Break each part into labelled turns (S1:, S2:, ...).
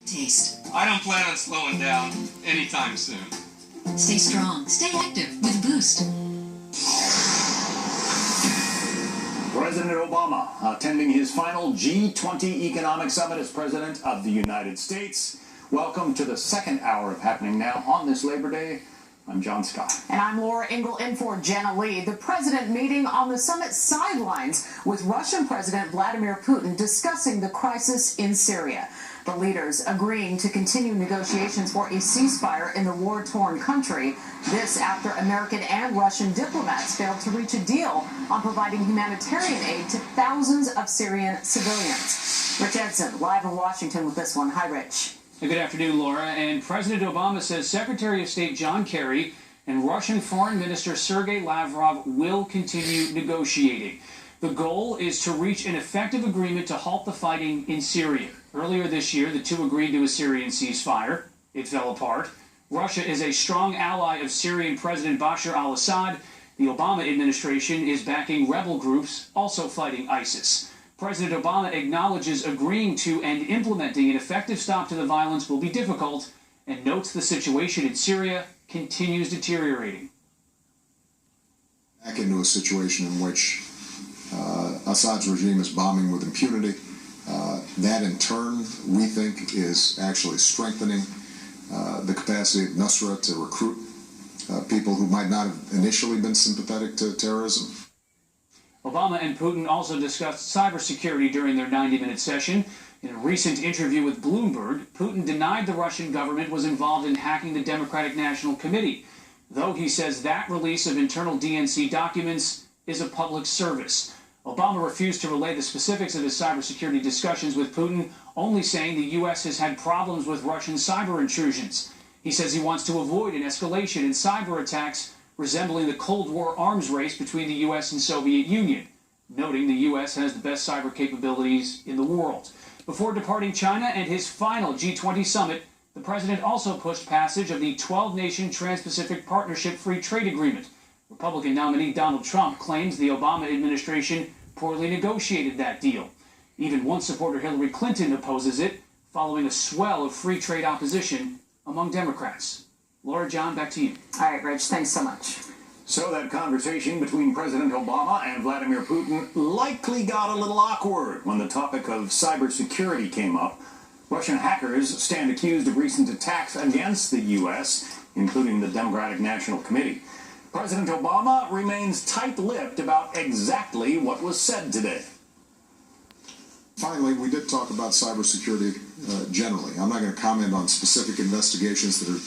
S1: Taste.
S2: I don't plan on slowing down anytime soon.
S1: Stay strong. Stay active with Boost.
S3: President Obama attending his final G20 economic summit as President of the United States. Welcome to the second hour of Happening Now on this Labor Day. I'm John Scott.
S4: And I'm Laura Ingle in for Jenna Lee. The president meeting on the summit sidelines with Russian President Vladimir Putin discussing the crisis in Syria. The leaders agreeing to continue negotiations for a ceasefire in the war-torn country. This after American and Russian diplomats failed to reach a deal on providing humanitarian aid to thousands of Syrian civilians. Rich Edson, live in Washington with this one. Hi, Rich.
S5: Good afternoon, Laura. And President Obama says Secretary of State John Kerry and Russian Foreign Minister Sergei Lavrov will continue negotiating. The goal is to reach an effective agreement to halt the fighting in Syria. Earlier this year, the two agreed to a Syrian ceasefire. It fell apart. Russia is a strong ally of Syrian President Bashar al-Assad. The Obama administration is backing rebel groups also fighting ISIS. President Obama acknowledges agreeing to and implementing an effective stop to the violence will be difficult and notes the situation in Syria continues deteriorating.
S6: Back into a situation in which Assad's regime is bombing with impunity. That in turn, we think, is actually strengthening the capacity of Nusra to recruit people who might not have initially been sympathetic to terrorism.
S5: Obama and Putin also discussed cybersecurity during their 90-minute session. In a recent interview with Bloomberg, Putin denied the Russian government was involved in hacking the Democratic National Committee, though he says that release of internal DNC documents is a public service. Obama refused to relay the specifics of his cybersecurity discussions with Putin, only saying the U.S. has had problems with Russian cyber intrusions. He says he wants to avoid an escalation in cyber attacks resembling the Cold War arms race between the U.S. and Soviet Union, noting the U.S. has the best cyber capabilities in the world. Before departing China and his final G20 summit, the president also pushed passage of the 12-nation Trans-Pacific Partnership Free Trade Agreement. Republican nominee Donald Trump claims the Obama administration poorly negotiated that deal. Even one supporter, Hillary Clinton, opposes it, following a swell of free trade opposition among Democrats. Laura, John, back to you.
S4: All right, Rich, thanks so much.
S3: So that conversation between President Obama and Vladimir Putin likely got a little awkward when the topic of cybersecurity came up. Russian hackers stand accused of recent attacks against the U.S., including the Democratic National Committee. President Obama remains tight-lipped about exactly what was said today.
S6: Finally, we did talk about cybersecurity generally. I'm not going to comment on specific investigations that are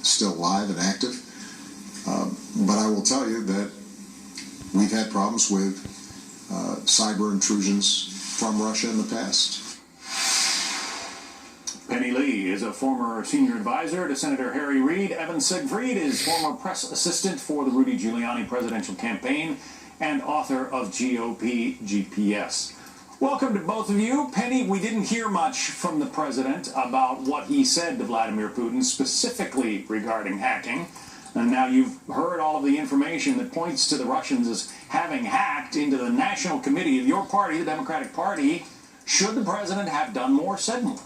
S6: still live and active, but I will tell you that we've had problems with cyber intrusions from Russia in the past.
S3: Penny Lee is a former senior advisor to Senator Harry Reid. Evan Siegfried is former press assistant for the Rudy Giuliani presidential campaign and author of GOP GPS. Welcome to both of you. Penny, we didn't hear much from the president about what he said to Vladimir Putin, specifically regarding hacking. And now you've heard all of the information that points to the Russians as having hacked into the National Committee of your party, the Democratic Party. Should the president have done more, said more?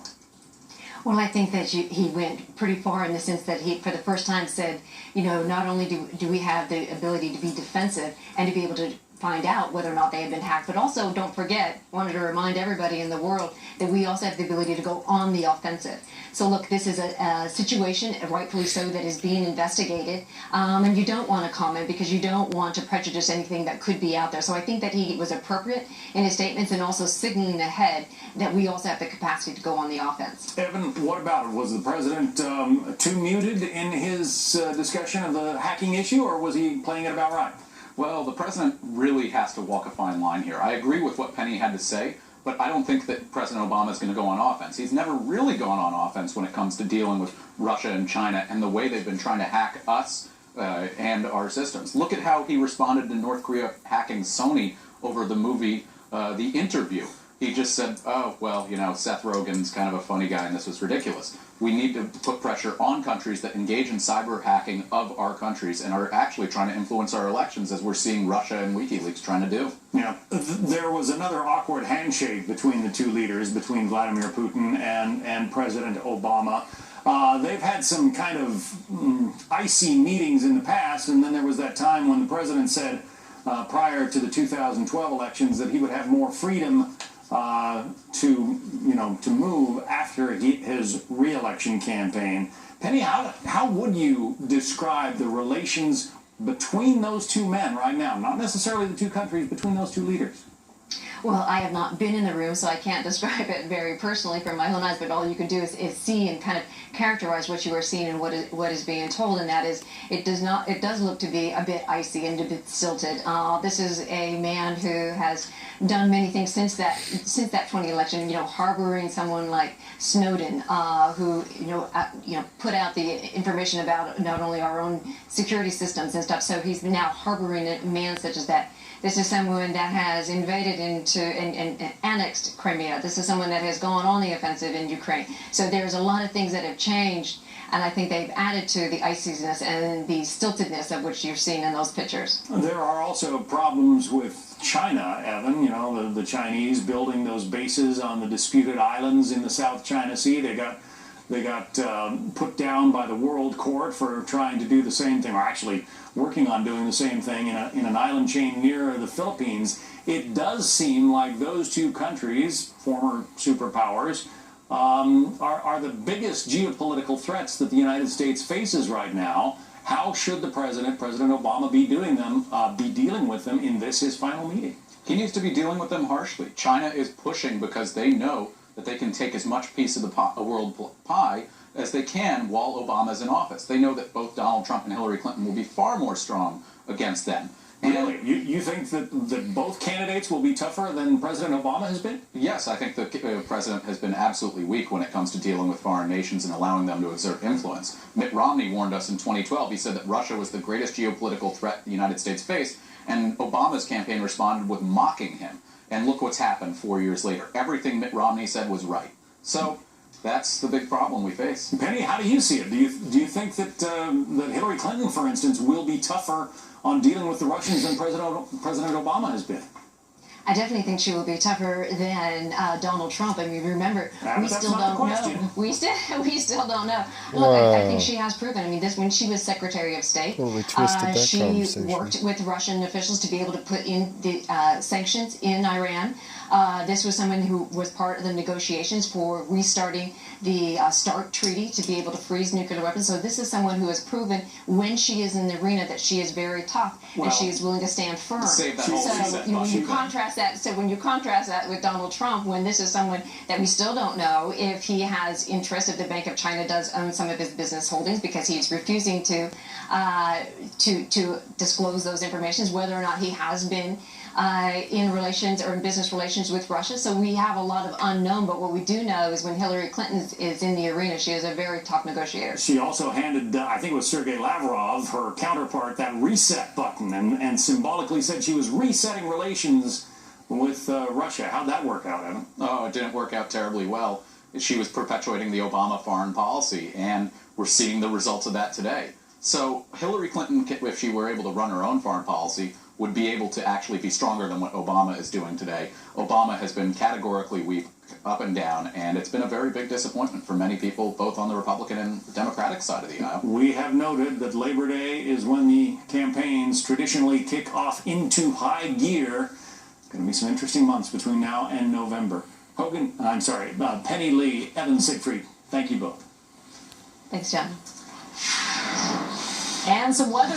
S7: Well, I think that he went pretty far in the sense that he, for the first time, said, you know, not only do we have the ability to be defensive and to be able to find out whether or not they have been hacked, but also don't forget, wanted to remind everybody in the world that we also have the ability to go on the offensive. So look, this is a situation, rightfully so, that is being investigated, and you don't want to comment because you don't want to prejudice anything that could be out there. So I think that he was appropriate in his statements and also signaling ahead that we also have the capacity to go on the offense.
S3: Evan, what about it? Was the president too muted in his discussion of the hacking issue, or was he playing it about right?
S8: Well, the president really has to walk a fine line here. I agree with what Penny had to say, but I don't think that President Obama is going to go on offense. He's never really gone on offense when it comes to dealing with Russia and China and the way they've been trying to hack us and our systems. Look at how he responded to North Korea hacking Sony over the movie The Interview. He just said, oh, well, you know, Seth Rogen's kind of a funny guy and this was ridiculous. We need to put pressure on countries that engage in cyber hacking of our countries and are actually trying to influence our elections, as we're seeing Russia and WikiLeaks trying to do.
S3: Yeah, there was another awkward handshake between the two leaders, between Vladimir Putin and President Obama. They've had some kind of icy meetings in the past, and then there was that time when the president said, prior to the 2012 elections, that he would have more freedom to move after his re-election campaign. Penny, how would you describe the relations between those two men right now? Not necessarily the two countries, between those two leaders.
S7: Well, I have not been in the room, so I can't describe it very personally from my own eyes, but all you can do is see and kind of characterize what you are seeing and what is being told, and that is it does look to be a bit icy and a bit stilted. This is a man who has done many things since that 20 election, harboring someone like Snowden, who put out the information about not only our own security systems and stuff, so he's now harboring a man such as that. This is someone that has invaded into and annexed Crimea. This is someone that has gone on the offensive in Ukraine. So there's a lot of things that have changed, and I think they've added to the iciness and the stiltedness of which you're seeing in those pictures.
S3: There are also problems with China, Evan. The Chinese building those bases on the disputed islands in the South China Sea. They got put down by the World Court for trying to do the same thing, or actually working on doing the same thing in an island chain near the Philippines. It does seem like those two countries, former superpowers, are the biggest geopolitical threats that the United States faces right now. How should President Obama, be dealing with them in his final meeting?
S8: He needs to be dealing with them harshly. China is pushing because they know that they can take as much piece of the world pie as they can while Obama's in office. They know that both Donald Trump and Hillary Clinton will be far more strong against them.
S3: Really? You think that both candidates will be tougher than President Obama has been?
S8: Yes, I think the president has been absolutely weak when it comes to dealing with foreign nations and allowing them to exert influence. Mitt Romney warned us in 2012. He said that Russia was the greatest geopolitical threat the United States faced, and Obama's campaign responded with mocking him. And look what's happened 4 years later. Everything Mitt Romney said was right. So that's the big problem we face.
S3: Penny, how do you see it? Do you think that Hillary Clinton, for instance, will be tougher on dealing with the Russians than President Obama has been?
S7: I definitely think she will be tougher than Donald Trump. I mean, remember, we still don't know. We still don't know. Look, I think she has proven. I mean, when she was Secretary of State, she worked with Russian officials to be able to put in the sanctions in Iran. This was someone who was part of the negotiations for restarting the START treaty to be able to freeze nuclear weapons. So this is someone who has proven when she is in the arena that she is very tough and she is willing to stand firm.
S8: Save that whole
S7: when you contrast that with Donald Trump, when this is someone that we still don't know if he has interest, if the Bank of China does own some of his business holdings, because he's refusing to disclose those informations, whether or not he has been in relations or in business relations with Russia. So we have a lot of unknown, but what we do know is when Hillary Clinton is in the arena, she is a very tough negotiator.
S3: She also handed, I think it was Sergei Lavrov, her counterpart, that reset button and symbolically said she was resetting relations with Russia. How'd that work out, Evan?
S8: Oh, it didn't work out terribly well. She was perpetuating the Obama foreign policy, and we're seeing the results of that today. So Hillary Clinton, if she were able to run her own foreign policy, would be able to actually be stronger than what Obama is doing today. Obama has been categorically weak up and down, and it's been a very big disappointment for many people, both on the Republican and Democratic side of the aisle.
S3: We have noted that Labor Day is when the campaigns traditionally kick off into high gear. Going to be some interesting months between now and November. Penny Lee, Evan Siegfried, thank you both.
S7: Thanks, John.
S4: And some weather.